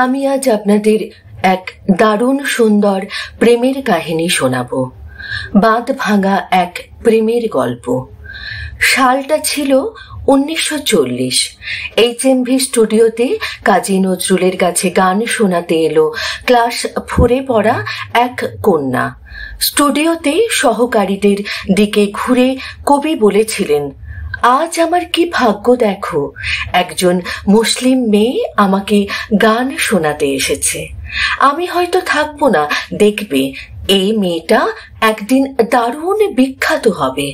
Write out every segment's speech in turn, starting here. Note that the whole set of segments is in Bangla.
আমি আজ আপনাদের এক দারুণ সুন্দর প্রেমের কাহিনী শোনাব। বাঁধ ভাঙা এক প্রেমের গল্প। সালটা ছিল 1940। HMV স্টুডিওতে কাজী নজরুলের কাছে গান শোনাতে এলো ক্লাস 4-এ পড়া এক কন্যা। স্টুডিওতে সহকারীদের দিকে ঘুরে কবি বলেছিলেন, আজ আমার কি ভাগ্য দেখো, একজন মুসলিম মেয়ে আমাকে গান শোনাতে এসেছে। আমি হয়তো থাকবো না, দেখবে এই মেয়েটা একদিন দারুণ বিখ্যাত হবে।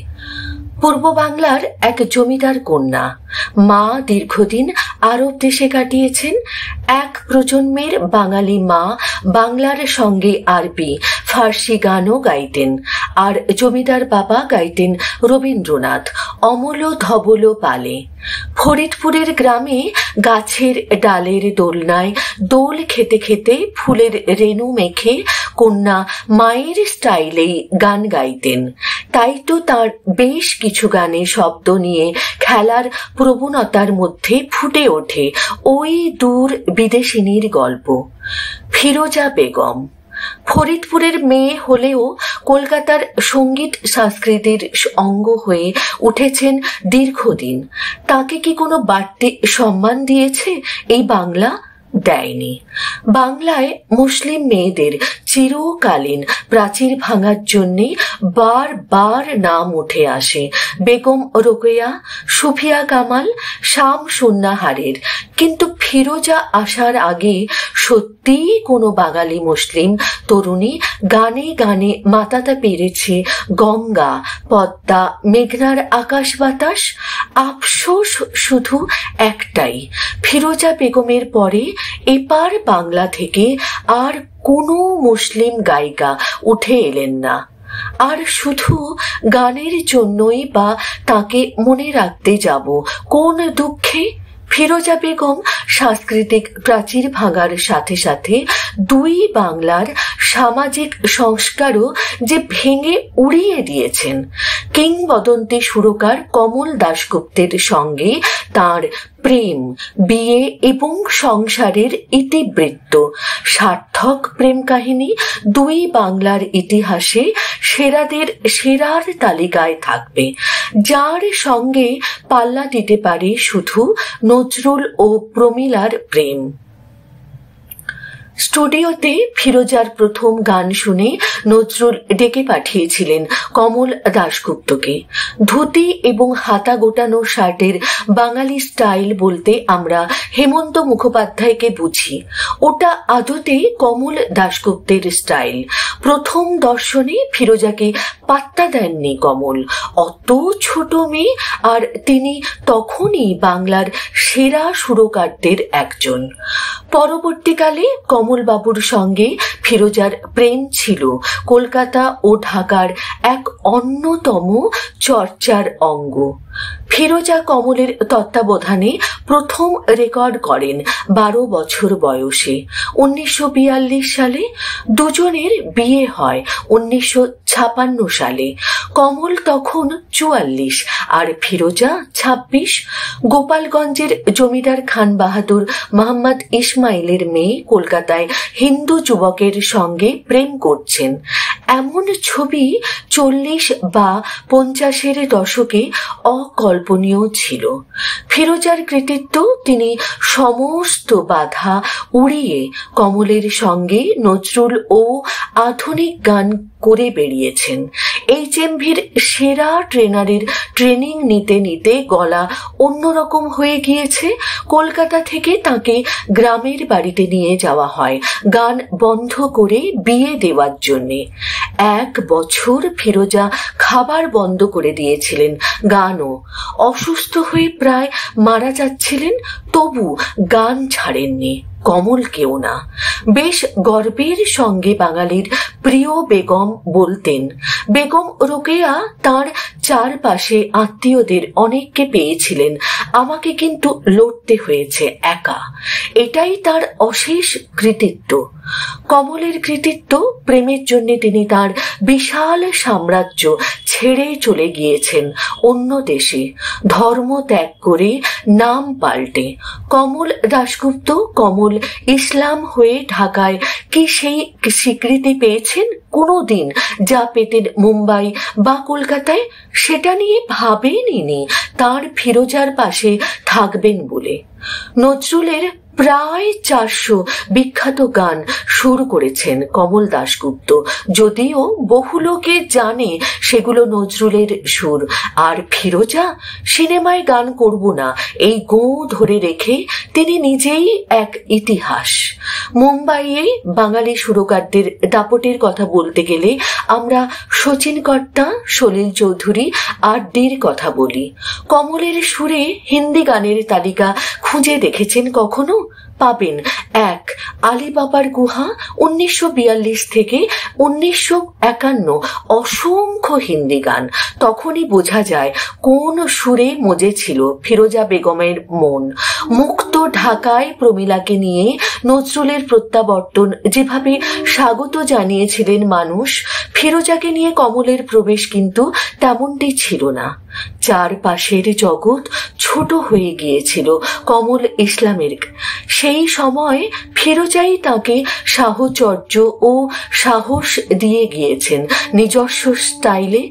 পূর্ব বাংলার এক জমিদার কন্যা, মা দীর্ঘদিন আরব দেশে কাটিয়েছেন। এক প্রজন্মের বাঙালি মা বাংলার সঙ্গে আরবি ফার্সি গানও গাইতেন, আর জমিদার বাবা গাইতেন রবীন্দ্রনাথ অমল ধবল পালে। ফরিদপুরের গ্রামে গাছের ডালের দোলনায় দোল খেতে খেতে ফুলের রেণু মেখে কন্যা মায়ের স্টাইলেই গান গাইতেন। তাই তো তার বেশ কিছু গানে শব্দ নিয়ে খেলার প্রবণতার মধ্যে ফুটে ওঠে ওই দূর বিদেশিনীর গল্প। ফিরোজা বেগম ফরিদপুরের মেয়ে হলেও কলকাতার সঙ্গীত সংস্কৃতির অঙ্গ হয়ে উঠেছেন দীর্ঘদিন। তাকে কি কোনো বাড়তি সম্মান দিয়েছে এই বাংলা? দেয়নি। বাংলায় মুসলিম মেয়েদের চিরকালীন প্রাচীর ভাঙার জন্যে বারবার নাম উঠে আসে বেগম রোকেয়া, সুফিয়া কামাল, শামসুন্নাহারের। কিন্তু ফিরোজা আসার আগে সত্যিই কোনো বাঙালি মুসলিম তরুণী গানে গানে মাতাতে পেরেছে গঙ্গা, পদ্মা, মেঘনার আকাশ বাতাস? আফসোস শুধু একটাই, ফিরোজা বেগমের পরে এপার বাংলা থেকে আর কোনো মুসলিম গায়িকা উঠে এলেন না। আর শুধু গানের জন্যই বা তাকে মনে রাখতে যাব কোন দুঃখে? ফিরোজা বেগম সাংস্কৃতিক প্রাচীর ভাঙার সাথে সাথে দুই বাংলার সামাজিক সংস্কারও যে ভেঙে উড়িয়ে দিয়েছেন। কিংবদন্তি সুরকার কমল দাশগুপ্তের সঙ্গে তার প্রেম, বিয়ে এবং সংসারের ইতিবৃত্ত সার্থক প্রেম কাহিনী দুই বাংলার ইতিহাসে সেরাদের সেরার তালিকায় থাকবে, যার সঙ্গে পাল্লা দিতে পারে শুধু নজরুল ও প্রমীলার প্রেম। স্টুডিওতে ফিরোজার প্রথম গান শুনে নজরুল ডেকে পাঠিয়েছিলেন কমল দাশগুপ্তকে। ধুতি এবং হাতা গোটানো শার্টের বাঙালি স্টাইল বলতে আমরা হেমন্ত মুখোপাধ্যায়কে বুঝি। ওটা আদতে কমল দাশগুপ্তের স্টাইল। প্রথম দর্শনে ফিরোজাকে পাত্তা দেননি কমল। অত ছোট মেয়ে, আর তিনি তখনই বাংলার সেরা সুরকারদের একজন। পরবর্তীকালে কমল বাবুর সঙ্গে ফিরোজার প্রেম ছিল কলকাতা ও ঢাকার এক অন্যতম চর্চার অঙ্গ। ফিরোজা কমলের তত্ত্বাবধানে প্রথম রেকর্ড করেন 12 বছর বয়সে 1942 সালে। দুজনের বিয়ে হয় 1956 সালে। কমল তখন 44 আর ফিরোজা 26। গোপালগঞ্জের জমিদার খান বাহাদুর মোহাম্মদ ইসমাইলের মেয়ে কলকাতায় হিন্দু যুবকের সঙ্গে প্রেম করছেন, এমন ছবি 40 বা 50-এর দশকে অকল্পনীয় ছিল। ফিরোজার কৃতিত্ব, তিনি সমস্ত বাধা উড়িয়ে কমলের সঙ্গে নজরুল ও আধুনিক গান করে বেরিয়েছেন। HMVর সেরা ট্রেনারের ট্রেনিং নিতে নিতে গলা অন্যরকম হয়ে গিয়েছে। কলকাতা থেকে তাকে গ্রামের বাড়িতে নিয়ে যাওয়া হয় গান বন্ধ করে বিয়ে দেওয়ার জন্যে। 1 বছর ফিরোজা খাবার বন্ধ করে দিয়েছিলেন, গানও। অসুস্থ হয়ে প্রায় মারা যাচ্ছিলেন, তবু গান ছাড়েননি, কমলকেও না। বেশ গর্বের সঙ্গে বাঙালির প্রিয় বেগম বলতেন, বেগম রোকেয়া তার চারপাশে আত্মীয়দের অনেককে পেয়েছিলেন, আমাকে কিন্তু লড়তে হয়েছে একা। এটাই তার অশেষ কৃতিত্ব। কমলের কৃতিত্ব, প্রেমের জন্য তিনি তার বিশাল সাম্রাজ্য ছেড়ে চলে গিয়েছেন অন্য দেশে, ধর্ম ত্যাগ করে, নাম পাল্টে। কমল দাশগুপ্ত কমল ইসলাম হয়ে ঢাকায় কি সেই স্বীকৃতি পেয়েছেন কোনোদিন যা পেতেন মুম্বাই বা কলকাতায়? সেটা নিয়ে ভাবেননি তার ফিরোজার পাশে থাকবেন বলে। নজরুলের প্রায় 400 বিখ্যাত গান সুর করেছেন কমল দাশগুপ্ত, যদিও বহু লোকে জানে সেগুলো নজরুলের সুর। আর ফিরোজা সিনেমায় গান করব না এই গো ধরে রেখে তিনি নিজেই এক ইতিহাস। মুম্বাইয়ে বাঙালি সুরকারদের দাপটের কথা বলতে গেলে আমরা শচীন কর্তা, সলিল চৌধুরী আর ডির কথা বলি। কমলের সুরে হিন্দি গানের তালিকা খুঁজে দেখেছেন কখনো? পাবেন এক আলিবাবার গুহা 1942 থেকে 1951, অসংখ্য হিন্দি গান। তখনই বোঝা যায় কোন সুরে মজে ছিল ফিরোজা বেগমের মন। মুক্ত ঢাকায় প্রমীলাকে নিয়ে নজরুলের প্রত্যাবর্তন যেভাবে স্বাগত জানিয়েছিলেন মানুষ, ফিরোজাকে নিয়ে কমলের প্রবেশ কিন্তু তেমনটি ছিল না। চারপাশের জগৎ ছোট হয়ে গিয়েছিল কমল ইসলামের। সেই সময় ফিরোজাই তাকে সাহচর্য ও সাহস দিয়ে গিয়েছেন নিজস্ব স্টাইলে।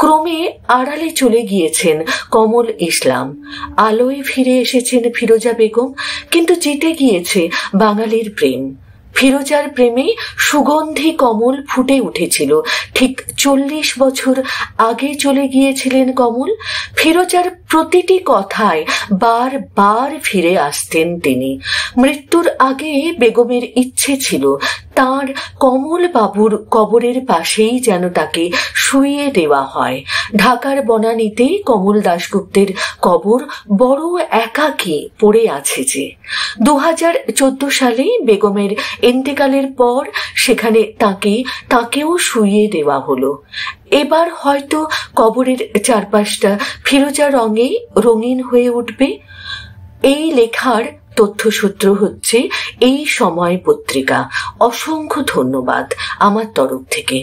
ক্রমে আড়ালে চলে গিয়েছেন কমল ইসলাম, আলোয় ফিরে এসেছেন ফিরোজা বেগম, কিন্তু জিতে গিয়েছে বাঙালির প্রেম। ফিরোজার প্রেমে সুগন্ধি কমল ফুটে উঠেছিল ঠিক 40 বছর আগে চলে গিয়েছিলেন কমল। ফিরোজার প্রতিটি কথায় বারবার ফিরে আসতেন তিনি। মৃত্যুর আগে বেগমের ইচ্ছে ছিল তার কমল বাবুর কবরের পাশেই যেন তাকে শুইয়ে দেওয়া হয়। ঢাকার বনানীতে কমল দাশগুপ্তের কবর বড় একাকী পড়ে আছে যে। 2014 সালে বেগমের ইন্তেকালের পর সেখানে তাকেও শুইয়ে দেওয়া হলো। এবার হয়তো কবরের চারপাশটা ফিরোজা রঙে রঙিন হয়ে উঠবে। এই লেখার তথ্যসূত্র হচ্ছে এই সময় পত্রিকা। অসংখ্য ধন্যবাদ আমার তরফ থেকে।